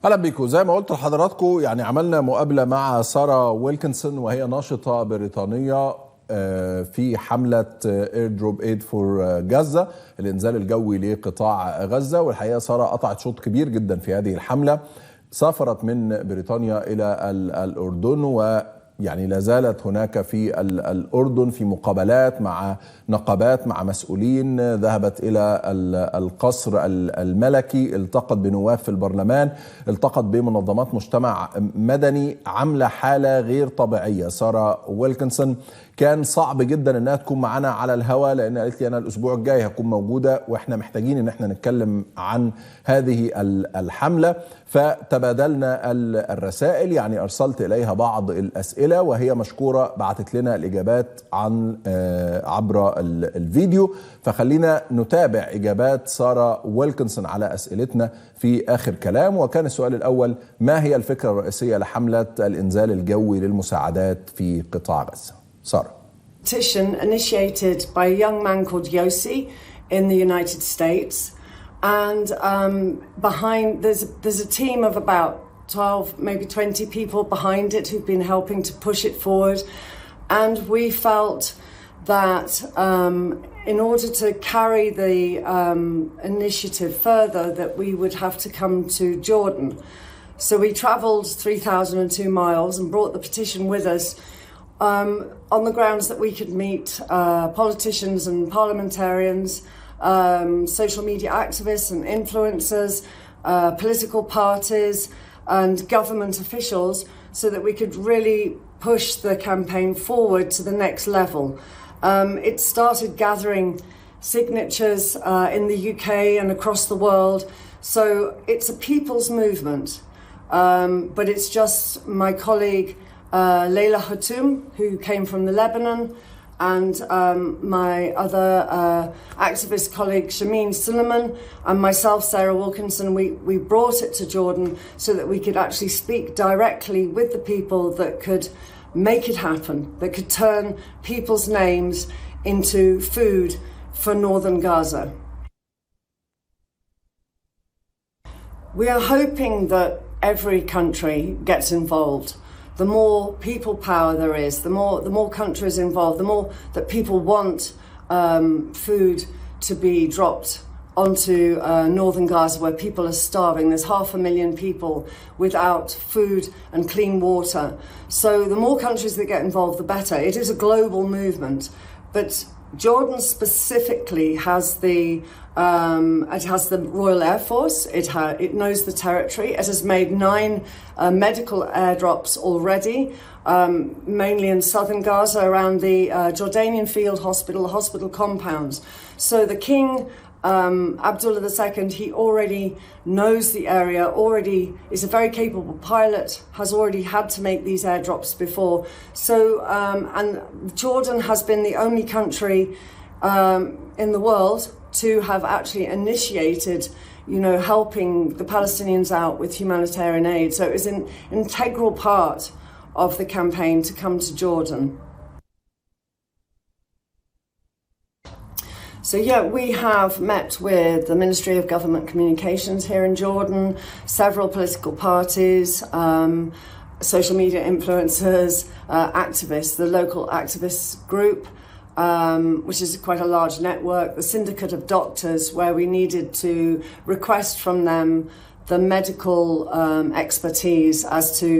اهلا بيكم. زي ما قلت لحضراتكم عملنا مقابله مع سارة ويلكنسون، وهي ناشطه بريطانيه في حمله اير دروب ايد فور غزه، الانزال الجوي لقطاع غزه. والحقيقه سارة قطعت شوط كبير جدا في هذه الحمله، سافرت من بريطانيا الى الاردن، لا زالت هناك في الأردن في مقابلات مع نقابات مع مسؤولين. ذهبت إلى القصر الملكي، التقت بنواب في البرلمان، التقت بمنظمات مجتمع مدني، عاملة حالة غير طبيعية. سارة ويلكنسون كان صعب جدا انها تكون معنا على الهواء، لان قالت لي انا الاسبوع الجاي هكون موجوده، واحنا محتاجين ان احنا نتكلم عن هذه الحمله. فتبادلنا الرسائل، ارسلت اليها بعض الاسئله وهي مشكوره بعتت لنا الاجابات عبر الفيديو. فخلينا نتابع اجابات سارة ويلكنسون على اسئلتنا في اخر كلام. وكان السؤال الاول: ما هي الفكره الرئيسيه لحمله الانزال الجوي للمساعدات في قطاع غزه؟ Sarah. Petition initiated by a young man called Yossi in the United States, and there's a team of about 12, maybe 20 people behind it who've been helping to push it forward. And we felt that in order to carry the initiative further, that we would have to come to Jordan. So we travelled 3,002 miles and brought the petition with us. On the grounds that we could meet politicians and parliamentarians, social media activists and influencers, political parties and government officials, so that we could really push the campaign forward to the next level. It started gathering signatures in the UK and across the world, so it's a people's movement. But it's just my colleague Leila Hatoum, who came from the Lebanon, and my other activist colleague Shameen Suleiman and myself, Sarah Wilkinson, we brought it to Jordan so that we could actually speak directly with the people that could make it happen, that could turn people's names into food for northern Gaza. We are hoping that every country gets involved. The more people power there is, the more countries involved, the more that people want food to be dropped onto northern Gaza, where people are starving. There's 500,000 people without food and clean water. So the more countries that get involved, the better. It is a global movement, but Jordan specifically has the Royal Air Force. It knows the territory. It has made 9 medical airdrops already, mainly in southern Gaza around the Jordanian Field Hospital, the hospital compounds. So the King, Abdullah II, he already knows the area, already is a very capable pilot, has already had to make these airdrops before. So, and Jordan has been the only country in the world to have actually initiated, helping the Palestinians out with humanitarian aid. So it was an integral part of the campaign to come to Jordan. So we have met with the Ministry of Government Communications here in Jordan, several political parties, social media influencers, activists, the local activists group, which is quite a large network, the syndicate of doctors, where we needed to request from them the medical expertise as to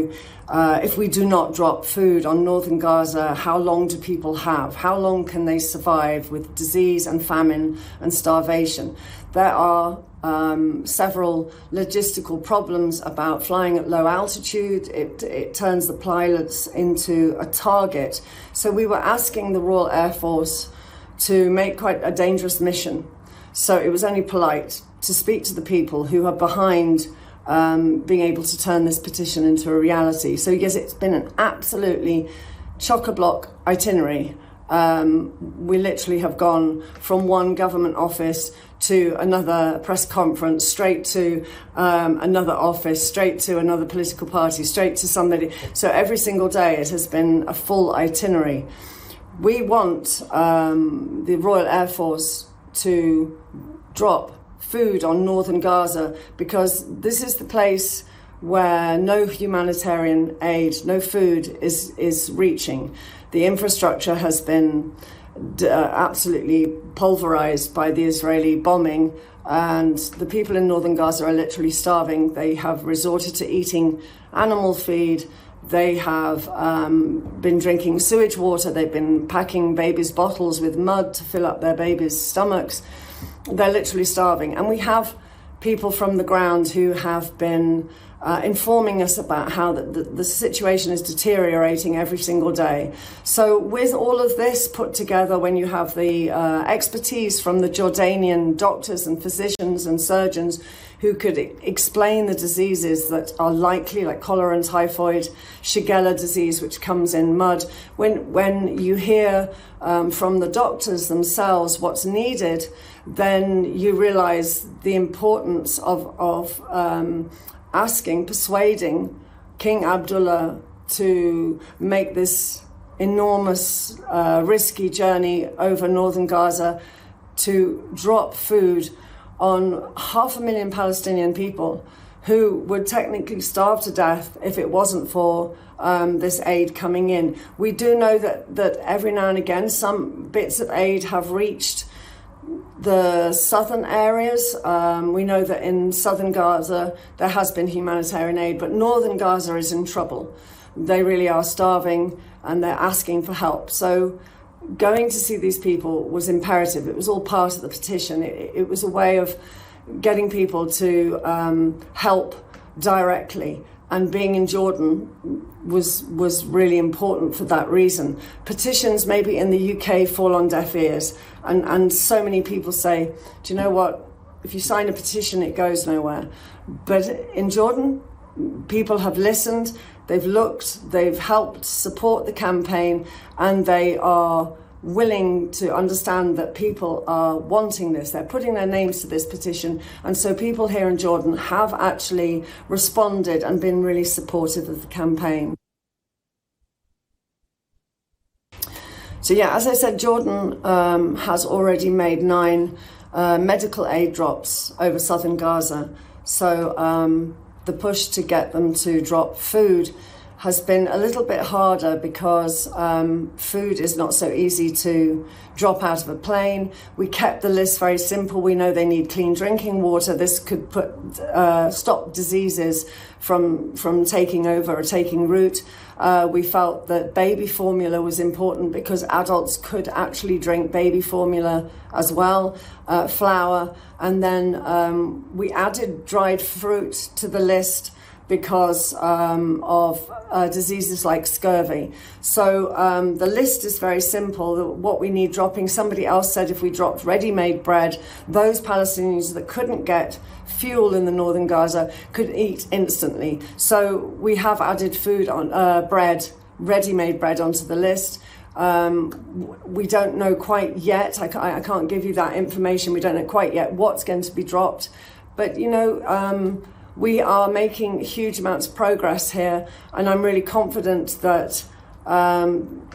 if we do not drop food on northern Gaza, how long do people have? How long can they survive with disease and famine and starvation? There are several logistical problems about flying at low altitude. It turns the pilots into a target. So we were asking the Royal Air Force to make quite a dangerous mission. So it was only polite to speak to the people who are behind being able to turn this petition into a reality. So yes, it's been an absolutely chock-a-block itinerary. We literally have gone from one government office to another press conference, straight to another office, straight to another political party, straight to somebody. So every single day it has been a full itinerary. We want the Royal Air Force to drop food on northern Gaza, because this is the place where no humanitarian aid, no food is reaching. The infrastructure has been absolutely pulverized by the Israeli bombing, and the people in northern Gaza are literally starving. They have resorted to eating animal feed. They have been drinking sewage water. They've been packing babies' bottles with mud to fill up their babies' stomachs. They're literally starving. And we have people from the ground who have been informing us about how the situation is deteriorating every single day. So with all of this put together, when you have the expertise from the Jordanian doctors and physicians and surgeons who could explain the diseases that are likely, like cholera and typhoid, Shigella disease, which comes in mud, when you hear from the doctors themselves what's needed, then you realize the importance of persuading King Abdullah to make this enormous, risky journey over northern Gaza to drop food on 500,000 Palestinian people who would technically starve to death if it wasn't for this aid coming in. We do know that every now and again some bits of aid have reached the southern areas. We know that in southern Gaza there has been humanitarian aid, but northern Gaza is in trouble. They really are starving and they're asking for help. So going to see these people was imperative. It was all part of the petition. It was a way of getting people to help directly. And being in Jordan was really important for that reason. Petitions maybe in the UK fall on deaf ears. And so many people say, do you know what? If you sign a petition, it goes nowhere. But in Jordan, people have listened, they've looked, they've helped support the campaign, and they are willing to understand that people are wanting this. They're putting their names to this petition. And so people here in Jordan have actually responded and been really supportive of the campaign. So yeah, as I said, Jordan has already made 9 medical aid drops over southern Gaza. So the push to get them to drop food has been a little bit harder because food is not so easy to drop out of a plane. We kept the list very simple. We know they need clean drinking water. This could stop diseases from taking over or taking root. We felt that baby formula was important because adults could actually drink baby formula as well, flour. And then we added dried fruit to the list because of diseases like scurvy. So the list is very simple. What we need dropping, somebody else said if we dropped ready-made bread, those Palestinians that couldn't get fuel in the northern Gaza could eat instantly. So we have added food on bread, ready-made bread onto the list. We don't know quite yet. I can't give you that information. We don't know quite yet what's going to be dropped. But, you know, we are making huge amounts of progress here, and I'm really confident that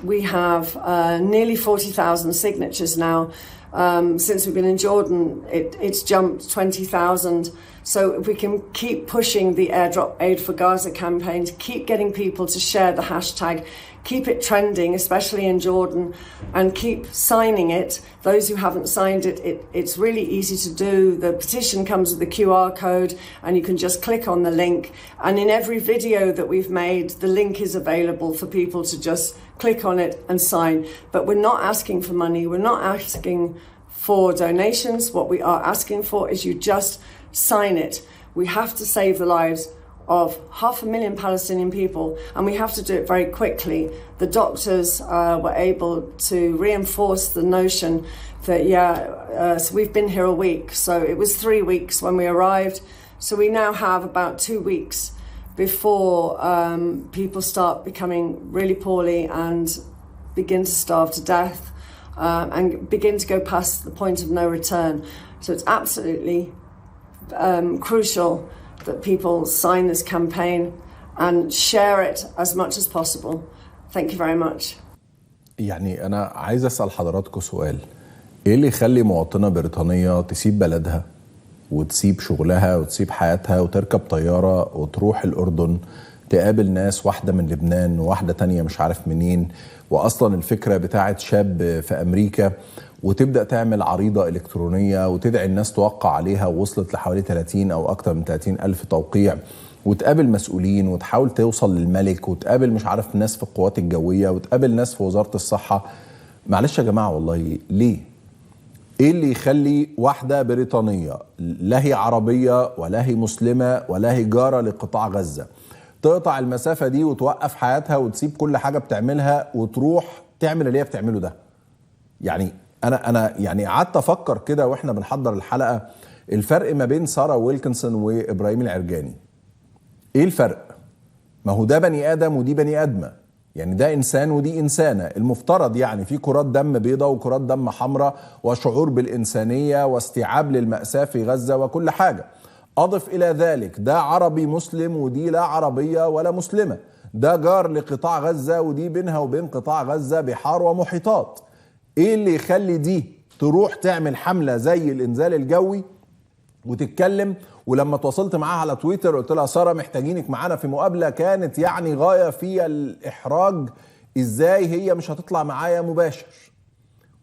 we have nearly 40,000 signatures now. Since we've been in Jordan, it's jumped 20,000. So if we can keep pushing the Airdrop Aid for Gaza campaign, to keep getting people to share the hashtag, keep it trending, especially in Jordan, and keep signing it. Those who haven't signed it, it's really easy to do. The petition comes with a QR code and you can just click on the link. And in every video that we've made, the link is available for people to just click on it and sign. But we're not asking for money. We're not asking for donations. What we are asking for is you just sign it. We have to save the lives of 500,000 Palestinian people, and we have to do it very quickly. The doctors were able to reinforce the notion that, so we've been here a week. So it was 3 weeks when we arrived. So we now have about 2 weeks before people start becoming really poorly and begin to starve to death and begin to go past the point of no return. So it's absolutely crucial that people sign this campaign and share it as much as possible. Thank you very much. يعني أنا عايز أسأل حضراتكم سؤال. إيه اللي يخلي مواطنة بريطانية تسيب بلدها وتسيب شغلها وتسيب حياتها وتركب طيارة وتروح الأردن تقابل ناس، واحدة من لبنان وواحدة تانية مش عارف منين، وأصلا الفكرة بتاعت شاب في أمريكا، وتبدأ تعمل عريضة إلكترونية وتدعي الناس توقع عليها، ووصلت لحوالي 30 أو أكتر من 30 ألف توقيع، وتقابل مسؤولين وتحاول توصل للملك، وتقابل مش عارف ناس في القوات الجوية، وتقابل ناس في وزارة الصحة. معلش يا جماعة والله ليه؟ ايه اللي يخلي واحدة بريطانية لا هي عربية ولا هي مسلمة ولا هي جارة لقطاع غزة تقطع المسافة دي وتوقف حياتها وتسيب كل حاجة بتعملها وتروح تعمل اللي هي بتعمله ده؟ يعني انا يعني قعدت افكر كده واحنا بنحضر الحلقة، الفرق ما بين سارة ويلكنسون وابراهيم العرجاني ايه الفرق؟ ما هو ده بني ادم ودي بني ادمه، يعني ده انسان ودي انسانه، المفترض يعني في كرات دم بيضاء وكرات دم حمراء وشعور بالانسانيه واستيعاب للمأساة في غزه وكل حاجه. اضف الى ذلك ده عربي مسلم ودي لا عربيه ولا مسلمه، ده جار لقطاع غزه ودي بينها وبين قطاع غزه بحار ومحيطات. ايه اللي يخلي دي تروح تعمل حمله زي الإنزال الجوي وتتكلم؟ ولما تواصلت معاها على تويتر قلت لها سارة محتاجينك معانا في مقابلة، كانت يعني غاية في الإحراج. إزاي هي مش هتطلع معايا مباشر؟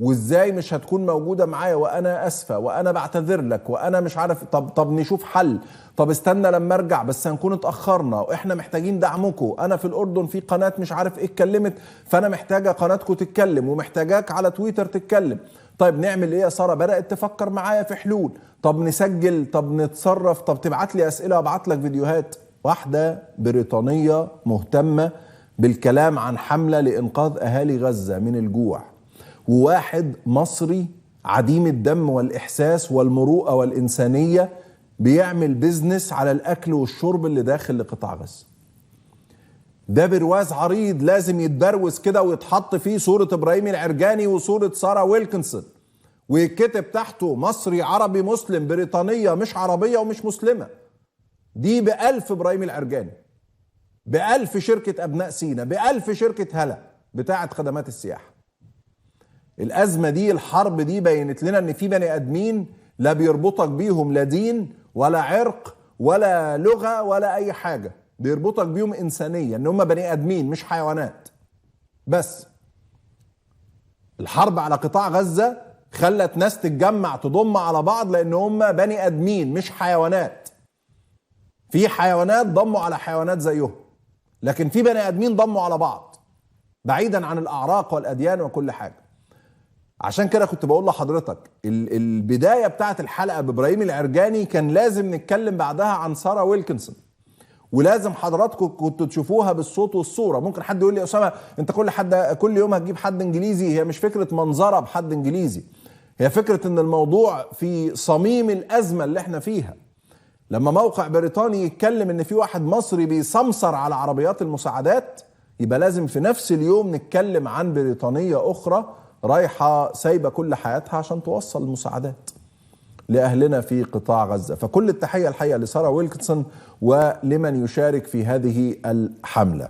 وإزاي مش هتكون موجودة معايا وأنا أسفة وأنا بعتذر لك وأنا مش عارف؟ طب نشوف حل، طب استنى لما أرجع بس هنكون اتأخرنا وإحنا محتاجين دعمكم، أنا في الأردن في قناة مش عارف إيه اتكلمت فأنا محتاجة قناتكم تتكلم ومحتاجاك على تويتر تتكلم. طيب نعمل ايه يا سارة؟ بدأت تفكر معايا في حلول، طب نسجل، طب نتصرف، طب تبعت لي اسئلة وابعت لك فيديوهات. واحدة بريطانية مهتمة بالكلام عن حملة لإنقاذ أهالي غزة من الجوع، وواحد مصري عديم الدم والإحساس والمروءة والإنسانية بيعمل بيزنس على الأكل والشرب اللي داخل لقطاع غزة. ده برواز عريض لازم يتبروز كده ويتحط فيه صورة إبراهيم العرجاني وصورة سارة ويلكنسون، ويتكتب تحته مصري عربي مسلم، بريطانية مش عربية ومش مسلمة. دي ب1000 إبراهيم العرجاني، ب1000 شركة أبناء سينا، ب1000 شركة هلا بتاعة خدمات السياحة. الأزمة دي، الحرب دي بينت لنا إن في بني آدمين لا بيربطك بيهم لا دين ولا عرق ولا لغة ولا أي حاجة، بيربطك بيهم إنسانية، إن هم بني آدمين مش حيوانات. بس الحرب على قطاع غزة خلت ناس تتجمع تضم على بعض لأن هم بني آدمين مش حيوانات. في حيوانات ضموا على حيوانات زيهم، لكن في بني آدمين ضموا على بعض بعيدا عن الأعراق والأديان وكل حاجة. عشان كده كنت بقول لحضرتك البداية بتاعت الحلقة بإبراهيم العرجاني كان لازم نتكلم بعدها عن سارة ويلكنسون، ولازم حضراتكم كنتوا تشوفوها بالصوت والصورة. ممكن حد يقول لي يا أسامة انت كل يوم هتجيب حد انجليزي. هي مش فكرة منظرة بحد انجليزي، هي فكرة ان الموضوع في صميم الأزمة اللي احنا فيها. لما موقع بريطاني يتكلم ان في واحد مصري بيسمسر على عربيات المساعدات، يبقى لازم في نفس اليوم نتكلم عن بريطانية أخرى رايحة سايبة كل حياتها عشان توصل المساعدات لأهلنا في قطاع غزة. فكل التحية الحقيقة لسارة ويلكنسون ولمن يشارك في هذه الحملة.